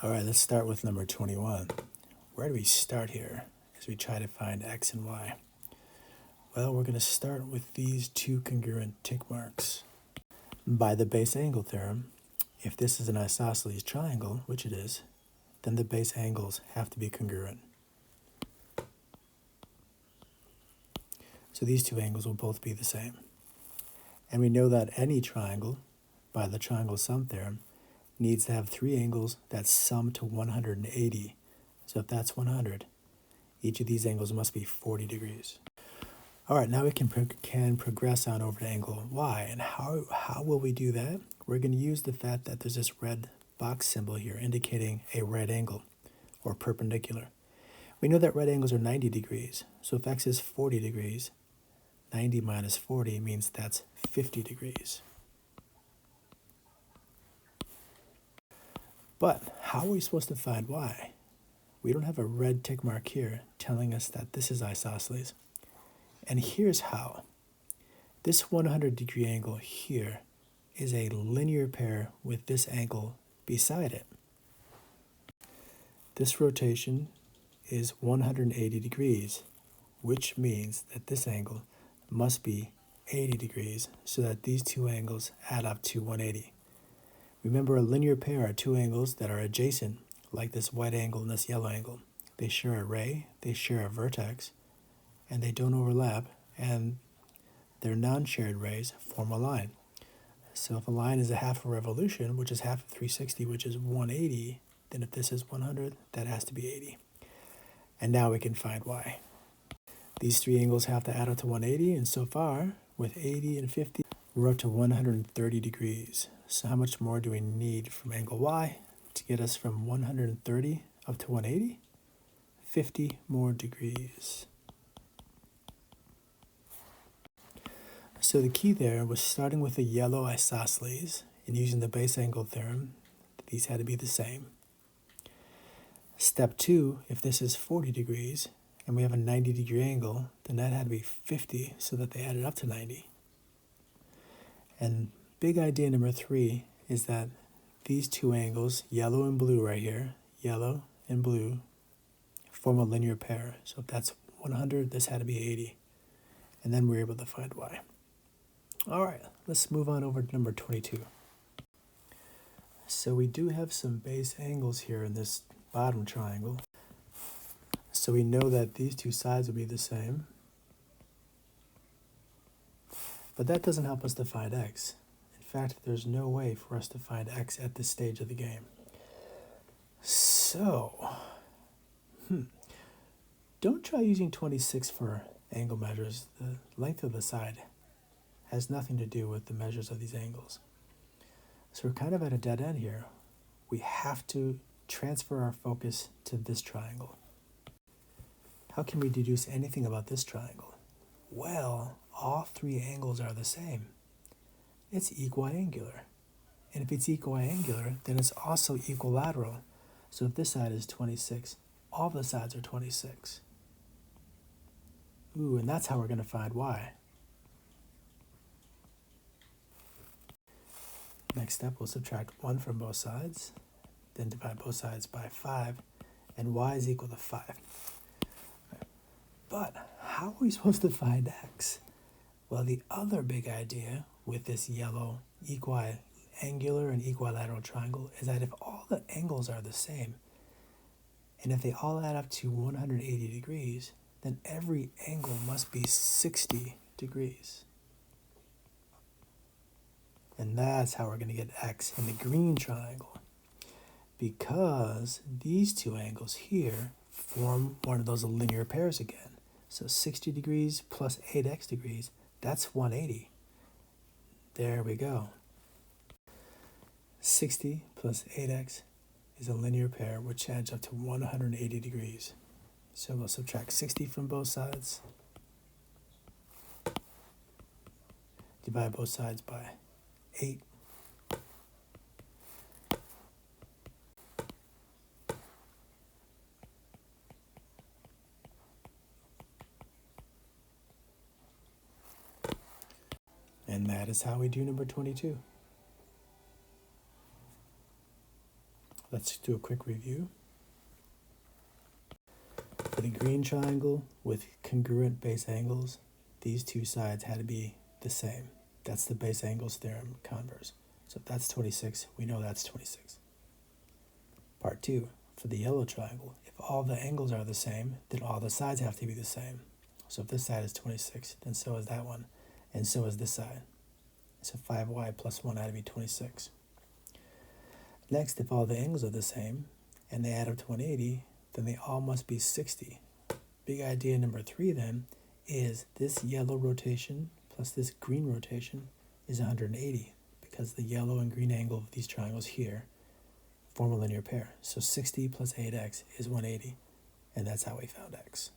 All right, let's start with number 21. Where do we start here as we try to find x and y? Well, we're going to start with these two congruent tick marks. By the base angle theorem, if this is an isosceles triangle, which it is, then the base angles have to be congruent. So these two angles will both be the same. And we know that any triangle, by the triangle sum theorem, needs to have three angles that sum to 180. So if that's 100, each of these angles must be 40 degrees. All right, now we can progress on over to angle y. And how will we do that? We're going to use the fact that there's this red box symbol here indicating a right angle or perpendicular. We know that right angles are 90 degrees. So if x is 40 degrees, 90 minus 40 means that's 50 degrees. But how are we supposed to find y? We don't have a red tick mark here telling us that this is isosceles. And here's how. This 100 degree angle here is a linear pair with this angle beside it. This rotation is 180 degrees, which means that this angle must be 80 degrees so that these two angles add up to 180. Remember, a linear pair are two angles that are adjacent, like this white angle and this yellow angle. They share a ray, they share a vertex, and they don't overlap, and their non-shared rays form a line. So if a line is a half a revolution, which is half of 360, which is 180, then if this is 100, that has to be 80. And now we can find y. These three angles have to add up to 180, and so far, with 80 and 50, we're up to 130 degrees. So how much more do we need from angle y to get us from 130 up to 180? 50 more degrees. So the key there was starting with the yellow isosceles and using the base angle theorem. These had to be the same. Step 2, if this is 40 degrees and we have a 90 degree angle, then that had to be 50 so that they added up to 90. And big idea number 3 is that these two angles, yellow and blue right here, yellow and blue, form a linear pair. So if that's 100, this had to be 80. And then we're able to find y. All right, let's move on over to number 22. So we do have some base angles here in this bottom triangle. So we know that these two sides will be the same. But that doesn't help us to find x. In fact, there's no way for us to find x at this stage of the game. So, don't try using 26 for angle measures. The length of the side has nothing to do with the measures of these angles. So we're kind of at a dead end here. We have to transfer our focus to this triangle. How can we deduce anything about this triangle? Well, all three angles are the same. It's equiangular. And if it's equiangular, then it's also equilateral. So if this side is 26, all the sides are 26. Ooh, and that's how we're going to find y. Next step, we'll subtract 1 from both sides, then divide both sides by 5, and y is equal to 5. But how are we supposed to find x? Well, the other big idea with this yellow equiangular and equilateral triangle is that if all the angles are the same, and if they all add up to 180 degrees, then every angle must be 60 degrees. And that's how we're going to get x in the green triangle. Because these two angles here form one of those linear pairs again. So 60 degrees plus 8x degrees, that's 180. There we go. 60 plus 8x is a linear pair which adds up to 180 degrees. So we'll subtract 60 from both sides. Divide both sides by 8. And that is how we do number 22. let's do a quick review. For the green triangle with congruent base angles, these two sides had to be the same. That's the base angles theorem converse. So if that's 26, we know that's 26. Part 2, for the yellow triangle, if all the angles are the same, then all the sides have to be the same. So if this side is 26, then so is that one, and so is this side. So 5y plus 1 had to be 26. Next, if all the angles are the same, and they add up to 180, then they all must be 60. Big idea number 3 then is this yellow rotation plus this green rotation is 180, because the yellow and green angle of these triangles here form a linear pair. So 60 plus 8x is 180, and that's how we found x.